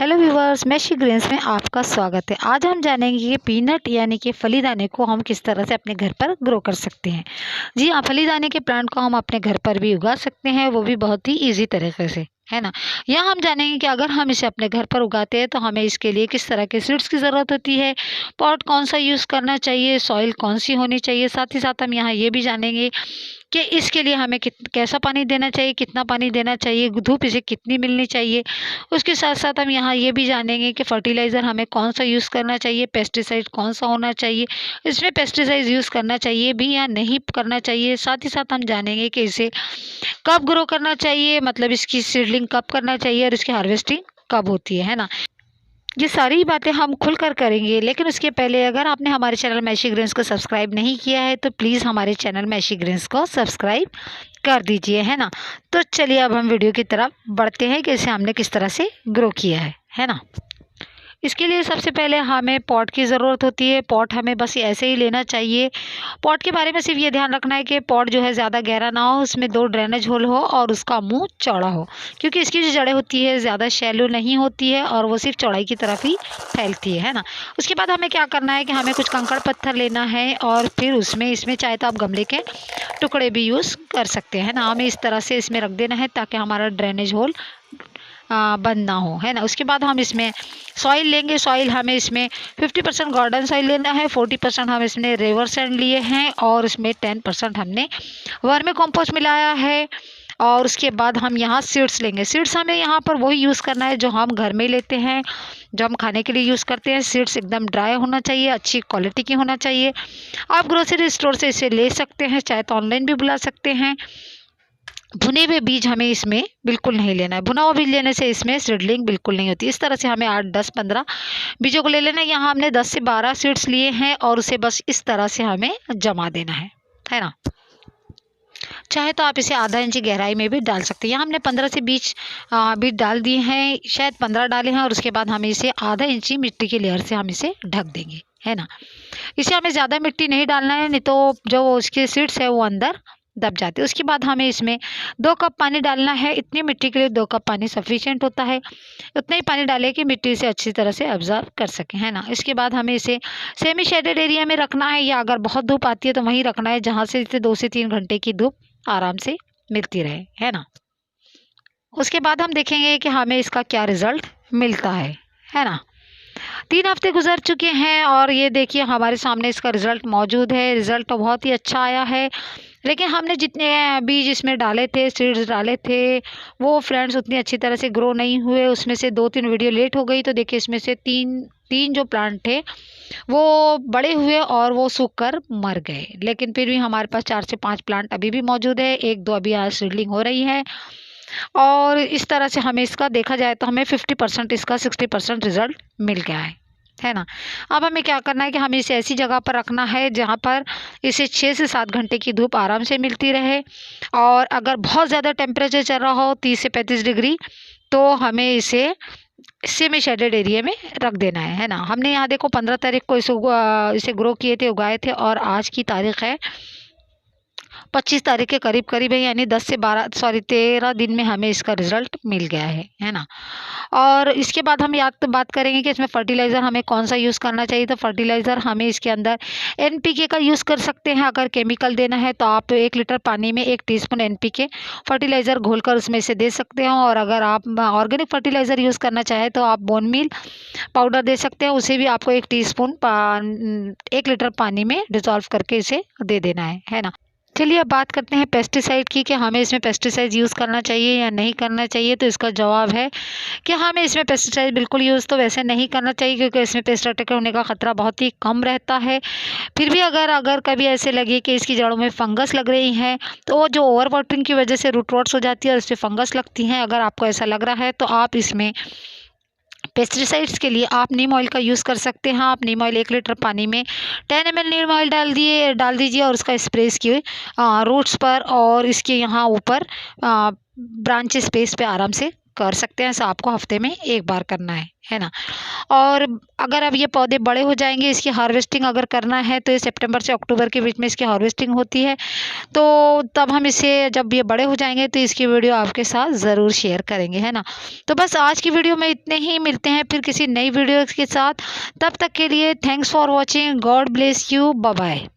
Hello viewers, meshy grains में आपका स्वागत है। आज हम जानेंगे कि पीनट यानी कि फली दाने को हम किस तरह से अपने घर पर ग्रो कर सकते हैं। जी हाँ, फली दाने के प्लांट को हम अपने घर पर भी उगा सकते हैं, वो भी बहुत ही इजी तरीके से, है ना। यहाँ हम जानेंगे कि अगर हम इसे अपने घर पर उगाते हैं तो हमें इसके लिए किस तरह के सीड्स की ज़रूरत होती है, पॉट कौन सा यूज़ करना चाहिए, सॉइल कौन सी होनी चाहिए। साथ ही साथ हम यहाँ ये भी जानेंगे कि इसके लिए हमें कैसा पानी देना चाहिए, कितना पानी देना चाहिए, धूप इसे कितनी मिलनी चाहिए। उसके साथ साथ हम यहाँ ये भी जानेंगे कि फर्टिलाइज़र हमें कौन सा यूज़ करना चाहिए, पेस्टिसाइड कौन सा होना चाहिए, इसमें पेस्टिसाइड यूज़ करना चाहिए भी या नहीं करना चाहिए। साथ ही साथ हम जानेंगे कि इसे कब ग्रो करना चाहिए, मतलब इसकी सीडलिंग कब करना चाहिए और इसकी हार्वेस्टिंग कब होती है ना। ये सारी बातें हम खुलकर करेंगे, लेकिन उसके पहले अगर आपने हमारे चैनल मैशी ग्रेन्स को सब्सक्राइब नहीं किया है तो प्लीज़ हमारे चैनल मैशी ग्रेन्स को सब्सक्राइब कर दीजिए, है ना। तो चलिए अब हम वीडियो की तरफ बढ़ते हैं कि इसे हमने किस तरह से ग्रो किया है ना। इसके लिए सबसे पहले हमें पॉट की ज़रूरत होती है। पॉट हमें बस ऐसे ही लेना चाहिए। पॉट के बारे में सिर्फ ये ध्यान रखना है कि पॉट जो है ज़्यादा गहरा ना हो, उसमें 2 ड्रेनेज होल हो और उसका मुंह चौड़ा हो, क्योंकि इसकी जो जड़ें होती है ज़्यादा शैलो नहीं होती है और वो सिर्फ चौड़ाई की तरफ ही फैलती है ना। उसके बाद हमें क्या करना है कि हमें कुछ कंकड़ पत्थर लेना है और फिर इसमें चाहे तो आप गमले के टुकड़े भी यूज़ कर सकते हैं ना। हमें इस तरह से इसमें रख देना है ताकि हमारा ड्रेनेज होल बंद ना हो, है ना। उसके बाद हम इसमें सॉइल लेंगे। सॉइल हमें इसमें 50% गार्डन सॉइल लेना है, 40% हम इसमें रिवर सैंड लिए हैं और इसमें 10% हमने वर्मी कंपोस्ट मिलाया है। और उसके बाद हम यहाँ सीड्स लेंगे। सीड्स हमें यहाँ पर वही यूज़ करना है जो हम घर में लेते हैं, जो हम खाने के लिए यूज़ करते हैं। सीड्स एकदम ड्राई होना चाहिए, अच्छी क्वालिटी की होना चाहिए। आप ग्रोसरी स्टोर से इसे ले सकते हैं, चाहे तो ऑनलाइन भी बुला सकते हैं। भुने हुए बीज हमें इसमें बिल्कुल नहीं लेना है। भुना हुआ बीज लेने से इसमें सीडलिंग बिल्कुल नहीं होती। इस तरह से हमें 8, 10, 15 बीजों को ले लेना है। यहाँ हमने 10 से 12 सीड्स लिए हैं और उसे बस इस तरह से हमें जमा देना है ना। चाहे तो आप इसे आधा इंच गहराई में भी डाल सकते हैं। यहाँ हमने 15 से 20 बीज डाल दिए हैं, शायद 15 डाले हैं। और उसके बाद हमें इसे आधा इंची मिट्टी की लेयर से हम इसे ढक देंगे, है ना। इसे हमें ज़्यादा मिट्टी नहीं डालना है, नहीं तो जो उसके सीड्स है वो अंदर दब जाते हैं। उसके बाद हमें इसमें 2 कप पानी डालना है। इतनी मिट्टी के लिए 2 कप पानी सफिशिएंट होता है। उतना ही पानी डालें कि मिट्टी से अच्छी तरह से ऑब्जर्व कर सकें, है ना। इसके बाद हमें इसे सेमी शेडेड एरिया में रखना है, या अगर बहुत धूप आती है तो वहीं रखना है जहाँ से इसे 2 से 3 घंटे की धूप आराम से मिलती रहे, है ना। उसके बाद हम देखेंगे कि हमें इसका क्या रिज़ल्ट मिलता है ना। 3 हफ्ते गुजर चुके हैं और ये देखिए हमारे सामने इसका रिज़ल्ट मौजूद है। रिज़ल्ट तो बहुत ही अच्छा आया है, लेकिन हमने जितने बीज इसमें डाले थे, सीड्स डाले थे, वो फ्रेंड्स उतनी अच्छी तरह से ग्रो नहीं हुए। उसमें से 2-3 वीडियो लेट हो गई, तो देखिए इसमें से तीन जो प्लांट थे वो बड़े हुए और वो सूख कर मर गए। लेकिन फिर भी हमारे पास 4 से 5 प्लांट अभी भी मौजूद है। 1-2 अभी आज सीडलिंग हो रही है। और इस तरह से हमें इसका देखा जाए तो हमें 50% इसका 60% रिज़ल्ट मिल गया है ना। अब हमें क्या करना है कि हमें इसे ऐसी जगह पर रखना है जहाँ पर इसे 6 से 7 घंटे की धूप आराम से मिलती रहे। और अगर बहुत ज़्यादा टेम्परेचर चल रहा हो 30 से 35 डिग्री, तो हमें इसे सेमी शेडेड एरिया में रख देना है ना। हमने यहाँ देखो 15 तारीख को इसे ग्रो किए थे, उगाए थे, और आज की तारीख है 25 तारीख के करीब है, यानी 13 दिन में हमें इसका रिज़ल्ट मिल गया है ना। और इसके बाद हम बात करेंगे कि इसमें फर्टिलाइज़र हमें कौन सा यूज़ करना चाहिए। तो फर्टिलाइज़र हमें इसके अंदर NPK का यूज़ कर सकते हैं। अगर केमिकल देना है तो आप 1 लीटर पानी में 1 टीस्पून NPK फर्टिलाइज़र घोलकर उसमें से दे सकते हैं। और अगर आप ऑर्गेनिक फर्टिलाइज़र यूज़ करना चाहें तो आप बोन मील पाउडर दे सकते हैं। उसे भी आपको 1 टीस्पून 1 लीटर पानी में डिज़ोल्व करके इसे दे देना है ना। चलिए अब बात करते हैं पेस्टिसाइड की, कि हमें इसमें पेस्टिसाइड यूज़ करना चाहिए या नहीं करना चाहिए। तो इसका जवाब है कि हमें इसमें पेस्टिसाइड बिल्कुल यूज़ तो वैसे नहीं करना चाहिए, क्योंकि इसमें पेस्ट अटैक होने का ख़तरा बहुत ही कम रहता है। फिर भी अगर कभी ऐसे लगे कि इसकी जड़ों में फंगस लग रही है, तो वो जो ओवर वाटरिंग की वजह से रूट रॉट्स हो जाती है और इससे फंगस लगती हैं, अगर आपको ऐसा लग रहा है तो आप इसमें पेस्टिसाइड्स के लिए आप नीम ऑयल का यूज़ कर सकते हैं। आप नीम ऑयल 1 लीटर पानी में 10 ml नीम ऑयल डाल दीजिए और उसका स्प्रे इसके रूट्स पर और इसके यहाँ ऊपर ब्रांचेस पे इस पे आराम से कर सकते हैं। ऐसा आपको हफ्ते में एक बार करना है ना। और अगर अब ये पौधे बड़े हो जाएंगे, इसकी हार्वेस्टिंग अगर करना है तो ये सितंबर से अक्टूबर के बीच में इसकी हार्वेस्टिंग होती है। तो तब हम इसे, जब ये बड़े हो जाएंगे तो इसकी वीडियो आपके साथ ज़रूर शेयर करेंगे, है ना। तो बस आज की वीडियो में इतने ही, मिलते हैं फिर किसी नई वीडियो के साथ। तब तक के लिए thanks for watching, God bless you, bye bye.